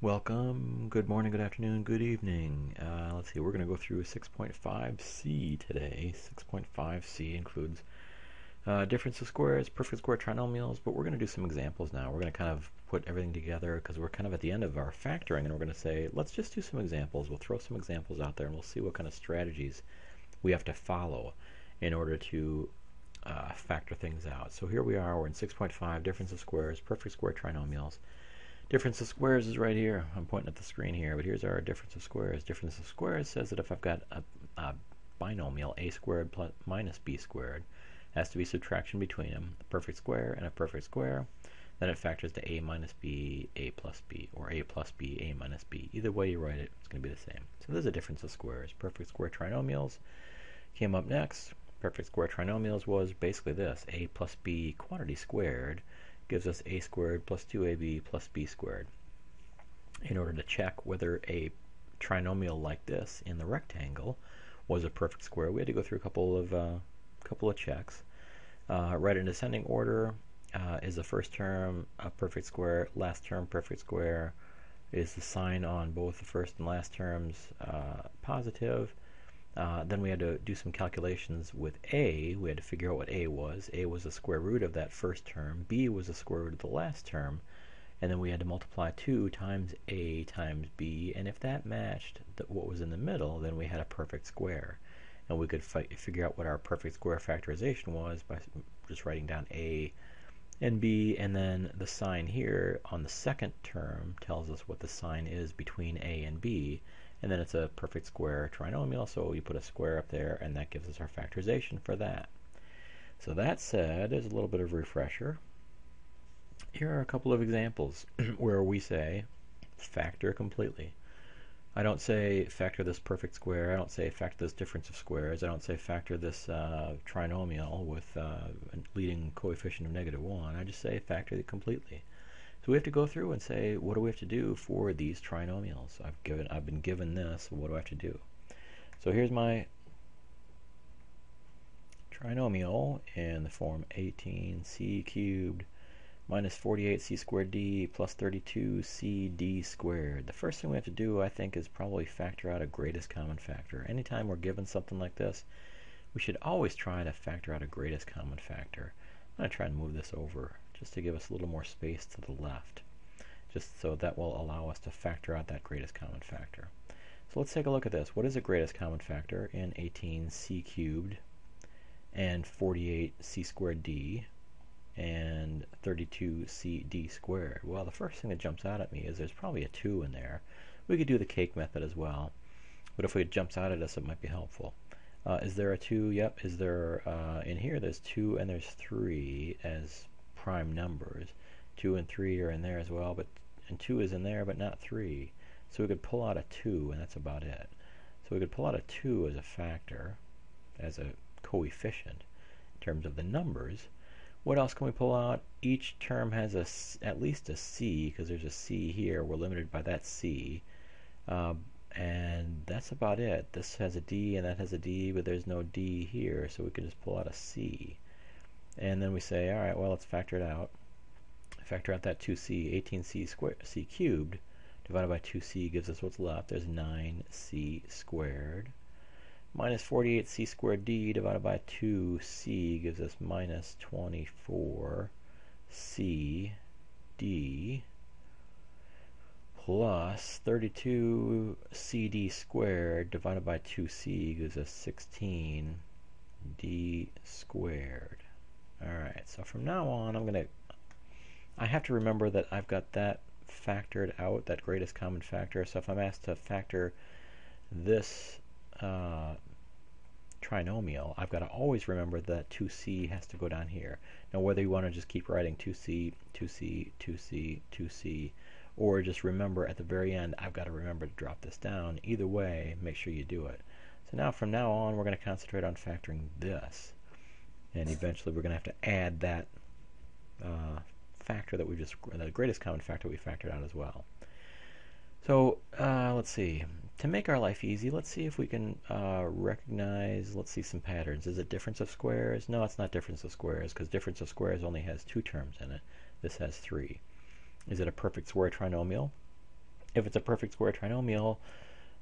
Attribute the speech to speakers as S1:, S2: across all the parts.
S1: Welcome, good morning, good afternoon, good evening. Let's see, we're going to go through 6.5c today. 6.5c includes difference of squares, perfect square trinomials, but we're going to do some examples now. We're going to kind of put everything together because we're kind of at the end of our factoring, and we're going to say, let's just do some examples. We'll throw some examples out there, and we'll see what kind of strategies we have to follow in order to factor things out. So here we are, we're in 6.5, difference of squares, perfect square trinomials. Difference of squares is right here. I'm pointing at the screen here, but here's our difference of squares. Difference of squares says that if I've got a binomial, a squared plus minus b squared, has to be subtraction between them, a perfect square and a perfect square, then it factors to a minus b, a plus b, or a plus b, a minus b. Either way you write it, it's going to be the same. So there's a difference of squares. Perfect square trinomials came up next. Perfect square trinomials was basically this. A plus b quantity squared gives us a squared plus 2ab plus b squared. In order to check whether a trinomial like this in the rectangle was a perfect square, we had to go through a couple of checks. Right in descending order, is the first term a perfect square, last term perfect square, is the sign on both the first and last terms positive. Then we had to do some calculations with a. We had to figure out what a was. A was the square root of that first term. B was the square root of the last term. And then we had to multiply 2 times a times b. And if that matched what was in the middle, then we had a perfect square. And we could figure out what our perfect square factorization was by just writing down a and b. And then the sign here on the second term tells us what the sign is between a and b. And then it's a perfect square trinomial, so you put a square up there, and that gives us our factorization for that. So that said, as a little bit of a refresher, here are a couple of examples where we say factor completely. I don't say factor this perfect square. I don't say factor this difference of squares. I don't say factor this trinomial with a leading coefficient of -1. I just say factor it completely. So we have to go through and say, what do we have to do for these trinomials? I've been given this, so what do I have to do? So here's my trinomial in the form 18c cubed minus 48c squared d plus 32cd squared. The first thing we have to do, I think, is probably factor out a greatest common factor. Anytime we're given something like this, we should always try to factor out a greatest common factor. I'm going to try and move this over just to give us a little more space to the left, just so that will allow us to factor out that greatest common factor. So let's take a look at this. What is the greatest common factor in 18c cubed and 48c squared d and 32cd squared? Well, the first thing that jumps out at me is there's probably a 2 in there. We could do the cake method as well, but if it jumps out at us, it might be helpful. Is there a 2? Yep. Is there, in here, there's 2 and there's 3 as prime numbers. 2 and 3 are in there as well, and 2 is in there, but not 3. So we could pull out a 2, and that's about it. So we could pull out a 2 as a factor, as a coefficient, in terms of the numbers. What else can we pull out? Each term has at least a c, because there's a c here. We're limited by that c. And that's about it. This has a D and that has a D, but there's no D here, so we can just pull out a C. And then we say, all right, well, let's factor it out. Factor out that 2C, 18c cubed divided by 2c gives us what's left. There's 9c squared. Minus 48c squared d divided by 2c gives us minus 24c d plus 32cd squared divided by 2c gives us 16d squared. Alright, so from now on I have to remember that I've got that factored out, that greatest common factor. So if I'm asked to factor this trinomial, I've got to always remember that 2c has to go down here. Now whether you want to just keep writing 2c, 2c, 2c, 2c, or just remember at the very end, I've got to remember to drop this down. Either way, make sure you do it. So now from now on, we're going to concentrate on factoring this. And eventually we're going to have to add that factor that we just, the greatest common factor we factored out as well. So let's see. To make our life easy, let's see if we can recognize, let's see some patterns. Is it difference of squares? No, it's not difference of squares, because difference of squares only has 2 terms in it. This has 3. Is it a perfect square trinomial? If it's a perfect square trinomial,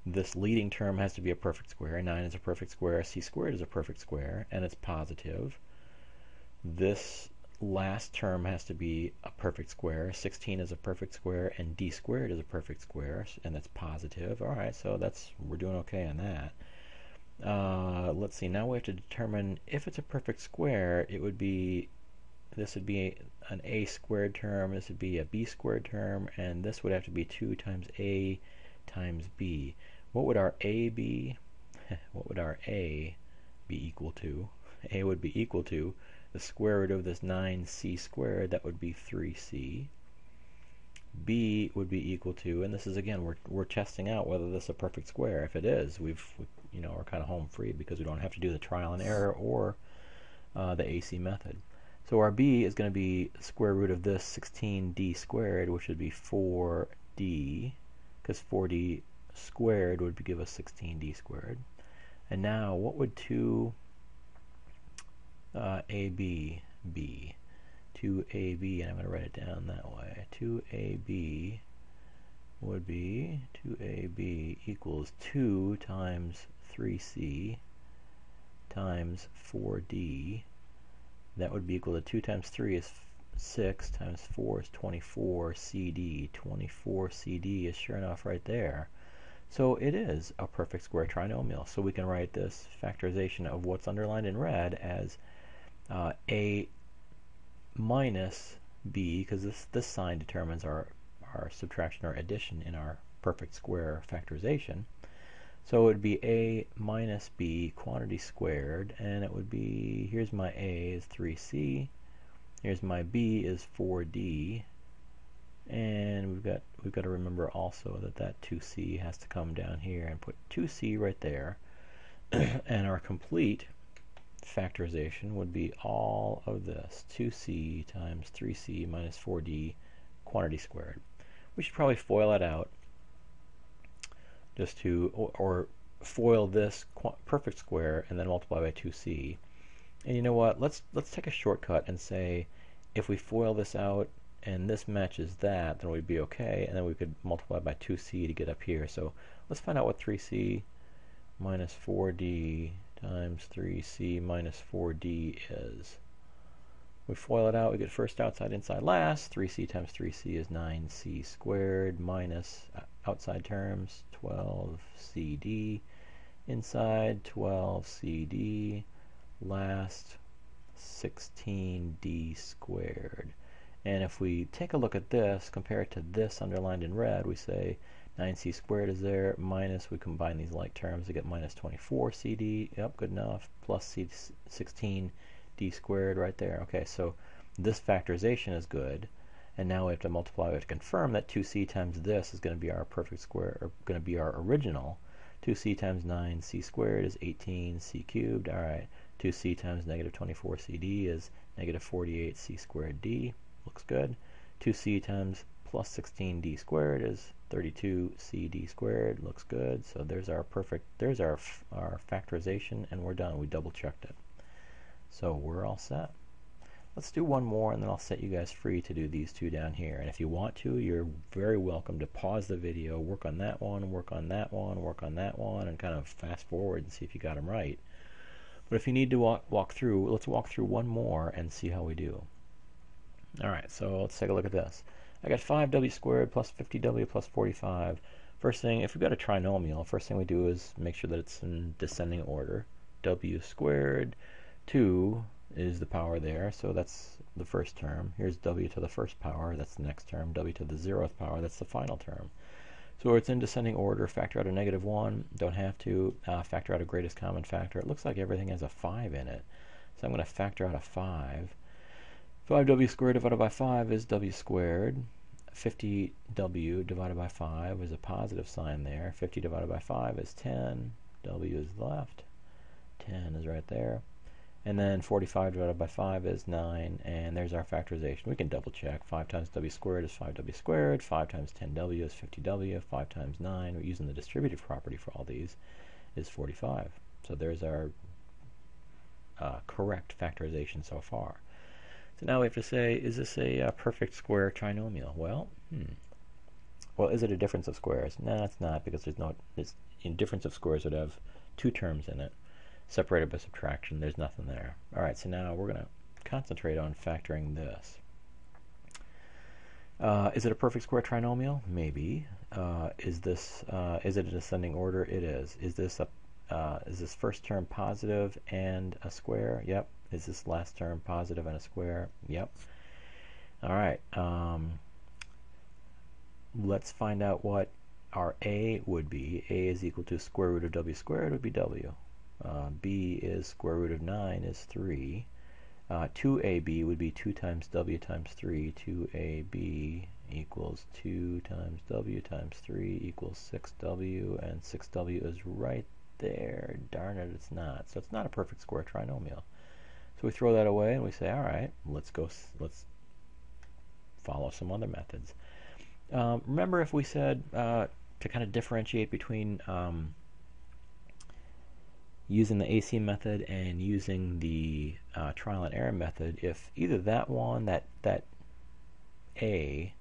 S1: this leading term has to be a perfect square. 9 is a perfect square, c squared is a perfect square, and it's positive. This last term has to be a perfect square. 16 is a perfect square, and d squared is a perfect square, and that's positive. All right, so we're doing okay on that. Let's see, now we have to determine if it's a perfect square, this would be an a squared term, this would be a b squared term, and this would have to be 2 times a times b. What would our a be? What would our a be equal to? A would be equal to the square root of this 9c squared, that would be 3c. B would be equal to, and this is again, we're testing out whether this is a perfect square. If it is, we're kind of home free because we don't have to do the trial and error or the AC method. So our B is going to be the square root of this 16d squared, which would be 4d, because 4d squared would give us 16d squared. And now, what would 2ab be? 2ab, and I'm going to write it down that way. 2ab would be 2ab equals 2 times 3c times 4d. That would be equal to 2 times 3 is 6 times 4 is 24 cd. 24 cd is sure enough right there. So it is a perfect square trinomial. So we can write this factorization of what's underlined in red as a minus b, because this sign determines our subtraction or addition in our perfect square factorization. So it would be a minus b quantity squared, and it would be, here's my a is 3c, here's my b is 4d, and we've got to remember also that 2c has to come down here and put 2c right there. And our complete factorization would be all of this, 2c times 3c minus 4d quantity squared. We should probably FOIL it out just to, or FOIL this perfect square and then multiply by 2c. And you know what, let's take a shortcut and say if we FOIL this out and this matches that, then we'd be okay, and then we could multiply by 2c to get up here. So let's find out what 3c minus 4d times 3c minus 4d is. We FOIL it out, we get first outside, inside last. 3c times 3c is 9c squared minus outside terms 12cd, inside 12cd, last 16d squared. And if we take a look at this, compare it to this underlined in red, we say 9c squared is there, minus, we combine these like terms to get minus 24cd, yep, good enough, plus 16d squared right there. Okay, so this factorization is good, and now we have to multiply, we have to confirm that 2c times this is going to be our perfect square, or going to be our original. 2c times 9c squared is 18c cubed, alright, 2c times negative 24cd is negative 48c squared d, looks good. 2c times plus 16d squared is 32cd squared, looks good. So there's our factorization, and we're done. We double checked it. So we're all set. Let's do one more, and then I'll set you guys free to do these two down here. And if you want to, you're very welcome to pause the video, work on that one, work on that one, work on that one, and kind of fast forward and see if you got them right. But if you need to walk through, let's walk through one more and see how we do. Alright, so let's take a look at this. I got 5w squared plus 50w plus 45. First thing, if we've got a trinomial, first thing we do is make sure that it's in descending order. W squared, 2 is the power there, so that's the first term. Here's w to the first power, that's the next term. W to the 0th power, that's the final term. So it's in descending order. Factor out a negative 1, don't have to. Factor out a greatest common factor. It looks like everything has a 5 in it, so I'm going to factor out a 5. 5w squared divided by 5 is w squared. 50w divided by 5 is a positive sign there. 50 divided by 5 is 10. W is left. 10 is right there. And then 45 divided by 5 is 9. And there's our factorization. We can double check. 5 times w squared is 5w squared. 5 times 10w is 50w. 5 times 9, we're using the distributive property for all these, is 45. So there's our correct factorization so far. So now we have to say, is this a perfect square trinomial? Well, well, is it a difference of squares? No, it's not, because there's difference of squares would have two terms in it, separated by subtraction. There's nothing there. All right, so now we're going to concentrate on factoring this. Is it a perfect square trinomial? Maybe. Is it an ascending order? It is. Is this first term positive and a square? Yep. Is this last term positive and a square? Yep. All right. Let's find out what our A would be. A is equal to square root of W squared would be W. B is square root of 9 is 3. 2AB would be 2 times W times 3. 2AB equals 2 times W times 3 equals 6W, and 6W is right there. Darn it, it's not. So it's not a perfect square trinomial. So we throw that away and we say, all right, let's follow some other methods. Remember, if we said to kind of differentiate between using the AC method and using the trial and error method, if either that one, that A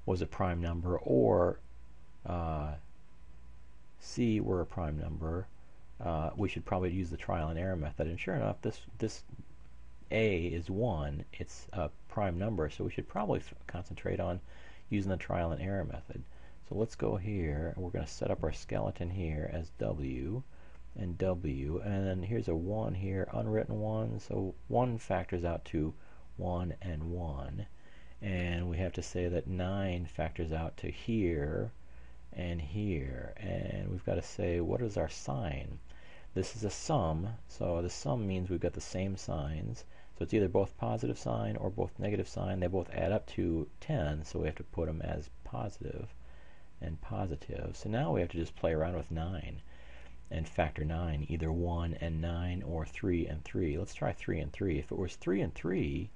S1: was a prime number, or C were a prime number, we should probably use the trial and error method. And sure enough, this A is 1. It's a prime number, so we should probably concentrate on using the trial and error method. So let's go here, and we're going to set up our skeleton here as W and W, and then here's a 1 here, unwritten 1, so 1 factors out to 1 and 1, and we have to say that 9 factors out to here and here, and we've got to say, what is our sign? This is a sum, so the sum means we've got the same signs, so it's either both positive sign or both negative sign. They both add up to 10, so we have to put them as positive and positive. So now we have to just play around with 9 and factor 9, either 1 and 9 or 3 and 3. Let's try 3 and 3. If it was 3 and 3,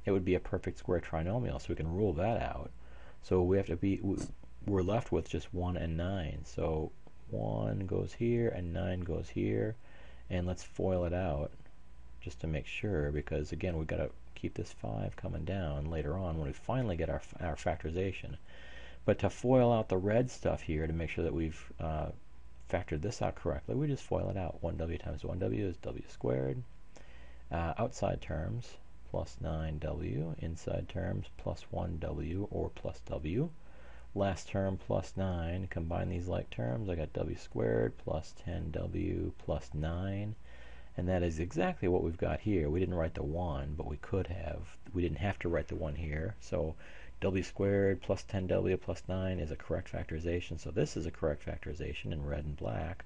S1: it would be a perfect square trinomial, so we can rule that out. So we have to we're left with just 1 and 9. So 1 goes here and 9 goes here, and let's FOIL it out just to make sure, because again, we've got to keep this 5 coming down later on when we finally get our factorization. But to FOIL out the red stuff here, to make sure that we've factored this out correctly, we just FOIL it out. 1W times 1W is W squared. Outside terms, plus 9W. Inside terms, plus 1W or plus W. Last term, plus 9. Combine these like terms. I got W squared plus 10W plus 9. And that is exactly what we've got here. We didn't write the 1, but we could have. We didn't have to write the 1 here. So W squared plus 10W plus 9 is a correct factorization. So this is a correct factorization in red and black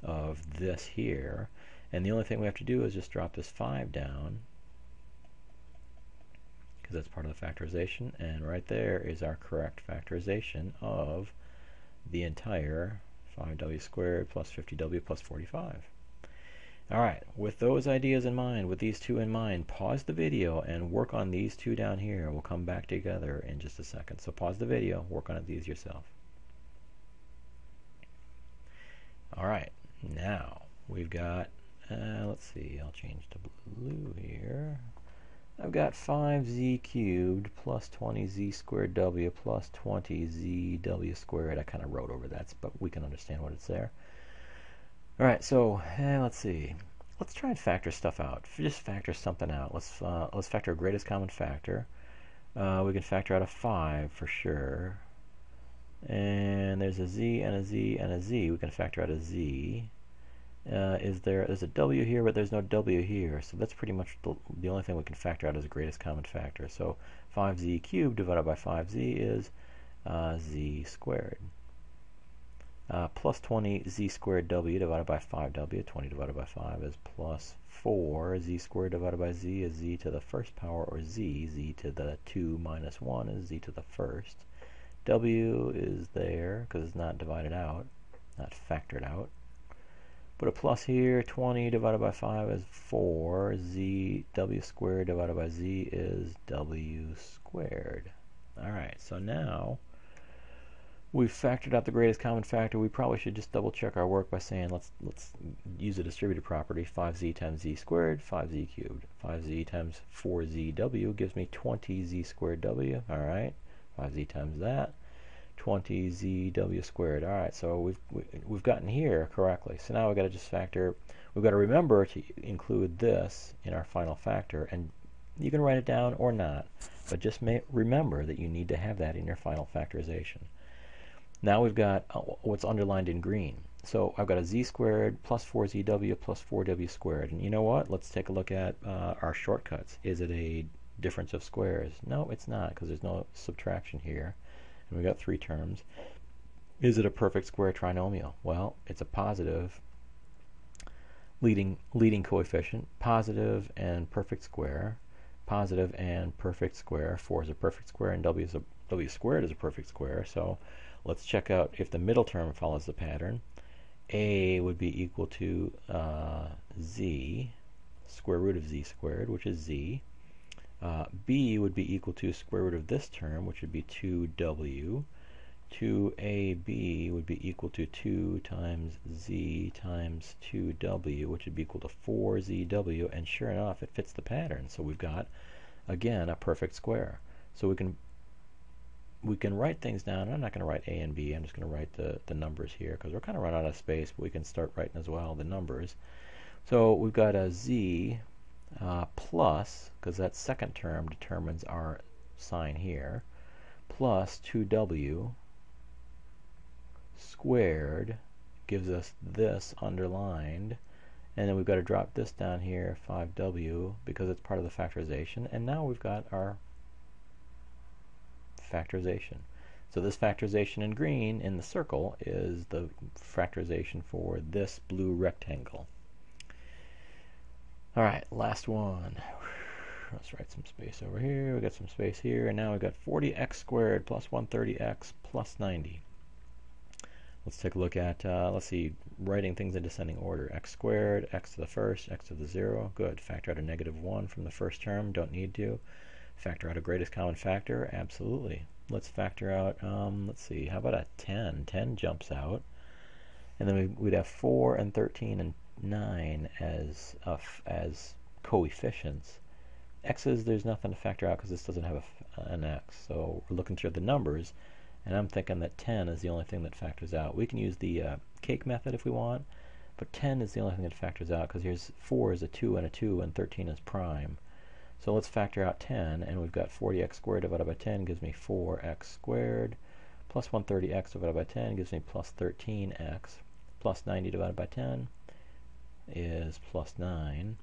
S1: of this here. And the only thing we have to do is just drop this 5 down, because that's part of the factorization. And right there is our correct factorization of the entire 5W squared plus 50W plus 45. Alright, with those ideas in mind, with these two in mind, pause the video and work on these two down here. We'll come back together in just a second. So pause the video, work on these yourself. Alright, now we've got, let's see, I'll change to blue here. I've got 5z cubed plus 20z squared w plus 20z w squared. I kind of wrote over that, but we can understand what it's there. Alright, so let's see. Let's try and factor stuff out. Just factor something out. Let's factor a greatest common factor. We can factor out a 5 for sure. And there's a z and a z and a z. We can factor out a z. There's a w here, but there's no w here. So that's pretty much the only thing we can factor out as a greatest common factor. So 5z cubed divided by 5z is z squared. Plus 20z squared w divided by 5w, 20 divided by 5 is plus 4. Z squared divided by z is z to the first power, or z to the 2 minus 1 is z to the first. W is there because it's not divided out, not factored out. Put a plus here, 20 divided by 5 is 4. W squared divided by z is w squared. Alright, so now we've factored out the greatest common factor. We probably should just double check our work by saying let's use a distributive property. 5z times z squared, 5z cubed. 5z times 4zw gives me 20z squared w. Alright, 5z times that. 20zw squared. All right, so we've gotten here correctly. So now we've got to just factor. We've got to remember to include this in our final factor, and you can write it down or not, but just remember that you need to have that in your final factorization. Now we've got what's underlined in green. So I've got a z squared plus 4zw plus 4w squared. And you know what? Let's take a look at our shortcuts. Is it a difference of squares? No, it's not, because there's no subtraction here. And we've got three terms. Is it a perfect square trinomial? Well, it's a positive leading coefficient, positive and perfect square, positive and perfect square. 4 is a perfect square, and w squared is a perfect square. So let's check out if the middle term follows the pattern. A would be equal to z, square root of z squared, which is z. B would be equal to square root of this term, which would be 2w. 2ab would be equal to 2 times z times 2w, which would be equal to 4zw, and sure enough, it fits the pattern. So we've got, again, a perfect square. So we can write things down. I'm not going to write a and b. I'm just going to write the numbers here, because we're kind of run out of space, but we can start writing as well the numbers. So we've got a z plus, because that second term determines our sign here, plus 2w squared gives us this underlined, and then we've got to drop this down here, 5w, because it's part of the factorization, and now we've got our factorization. So this factorization in green in the circle is the factorization for this blue rectangle. All right, last one. Let's write some space over here. We got some space here, and now we've got 40x squared plus 130x plus 90. Let's take a look at, let's see, writing things in descending order. X squared, x to the first, x to the 0. Good. Factor out a -1 from the first term. Don't need to. Factor out a greatest common factor. Absolutely. Let's factor out, let's see, how about a 10? 10 jumps out. And then we'd have 4 and 13 and 9 as coefficients. X's, there's nothing to factor out because this doesn't have an x. So we're looking through the numbers, and I'm thinking that 10 is the only thing that factors out. We can use the cake method if we want, but 10 is the only thing that factors out, because here's 4 is a 2 and a 2, and 13 is prime. So let's factor out 10, and we've got 40x squared divided by 10 gives me 4x squared, plus 130x divided by 10 gives me plus 13x, plus 90 divided by 10 is plus 9.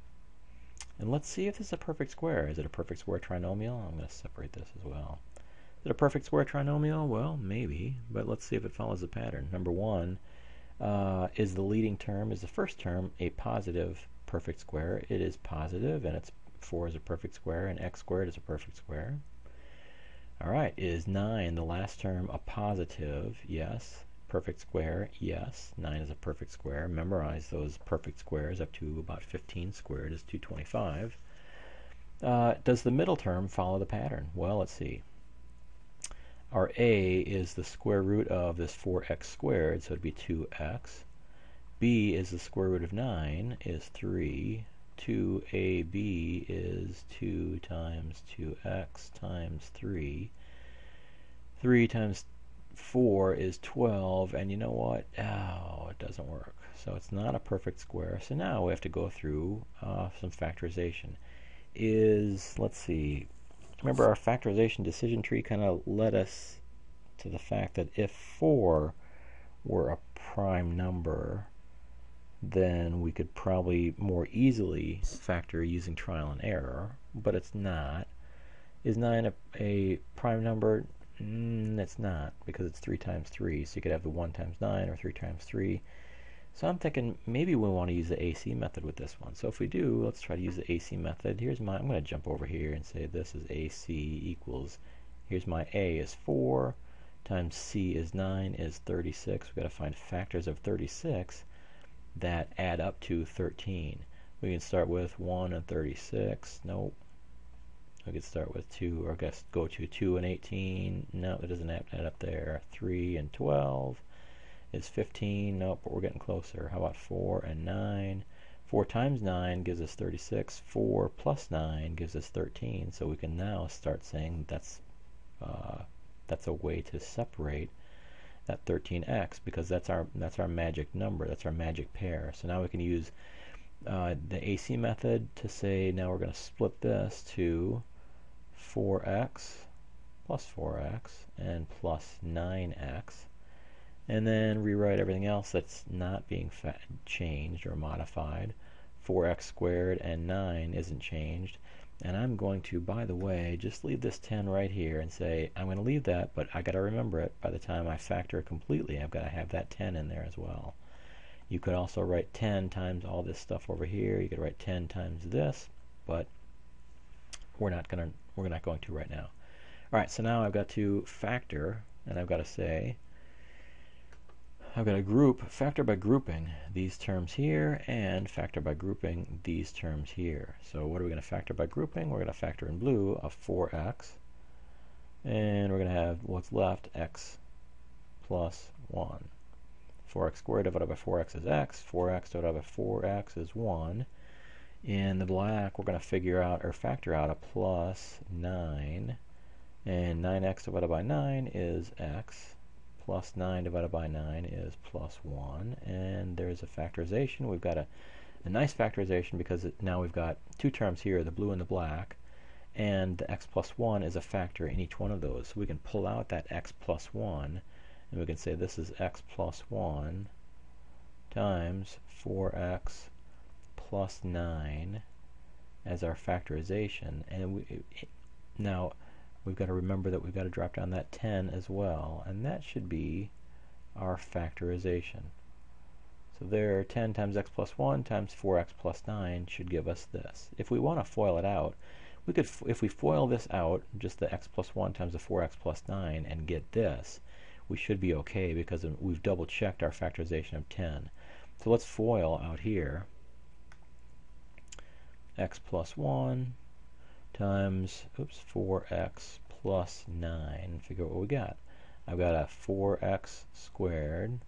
S1: And let's see if this is a perfect square. Is it a perfect square trinomial? I'm going to separate this as well. Is it a perfect square trinomial? Well, maybe, but let's see if it follows the pattern. Number one, is the leading term, is the first term a positive perfect square? It is positive, and it's 4 is a perfect square, and x squared is a perfect square. All right, is 9, the last term, a positive? Yes. Perfect square? Yes. 9 is a perfect square. Memorize those perfect squares up to about 15 squared is 225. Does the middle term follow the pattern? Well, let's see. Our a is the square root of this 4x squared, so it'd be 2x. B is the square root of 9, is 3. 2ab is 2 times 2x times 3. 3 times 4 is 12, and you know what? Oh, it doesn't work. So it's not a perfect square. So now we have to go through some factorization. Let's see, remember our factorization decision tree kind of led us to the fact that if 4 were a prime number, then we could probably more easily factor using trial and error, but it's not. Is 9 a prime number? It's not, because it's 3 times 3, so you could have the 1 times 9 or 3 times 3. So I'm thinking maybe we want to use the AC method with this one. So if we do, let's try to use the AC method. I'm going to jump over here and say this is AC equals, here's my A is 4, times C is 9 is 36. We've got to find factors of 36 that add up to 13. We can start with 1 and 36. Nope. We could start with 2, or I guess go to 2 and 18. No, it doesn't add up there. 3 and 12 is 15. Nope, but we're getting closer. How about 4 and 9? 4 times 9 gives us 36. 4 plus 9 gives us 13. So we can now start saying that's a way to separate that 13x, because that's our magic number, that's our magic pair. So now we can use the AC method to say, now we're going to split this to 4x plus 4x and plus 9x, and then rewrite everything else that's not being changed or modified. 4x squared and 9 isn't changed. And I'm going to, by the way, just leave this 10 right here and say, I'm going to leave that, but I got to remember it. By the time I factor it completely, I've got to have that 10 in there as well. You could also write 10 times all this stuff over here. You could write 10 times this, but we're not going to right now. All right, so now I've got to factor, and I've got to say, I've got to group, factor by grouping these terms here, and factor by grouping these terms here. So what are we going to factor by grouping? We're going to factor in blue of 4x, and we're going to have what's left, x plus 1. 4x squared divided by 4x is x, 4x divided by 4x is 1. In the black, we're going to figure out, or factor out, a plus 9, and 9x divided by 9 is x. Plus 9 divided by 9 is plus 1, and there's a factorization. We've got a nice factorization because now we've got two terms here, the blue and the black, and the x plus 1 is a factor in each one of those. So we can pull out that x plus 1, and we can say this is x plus 1 times 4x plus 9 as our factorization. And now we've got to remember that we've got to drop down that 10 as well, and that should be our factorization. So there, 10 times x plus 1 times 4x plus 9 should give us this. If we want to FOIL it out, we could, if we FOIL this out, just the x plus 1 times the 4x plus 9, and get this, we should be okay because we've double checked our factorization of 10. So let's FOIL out here. X plus 1 times, 4x plus 9. Figure out what we got. I've got a 4x squared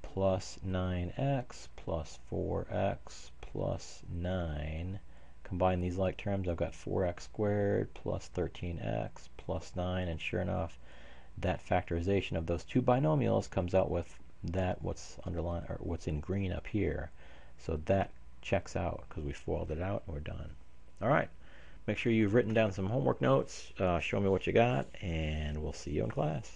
S1: plus 9x plus 4x plus 9. Combine these like terms, I've got 4x squared plus 13x plus 9, and sure enough, that factorization of those two binomials comes out with that what's underlined, or what's in green up here. So that checks out because we FOILed it out and we're done. All right. Make sure you've written down some homework notes. Show me what you got, and we'll see you in class.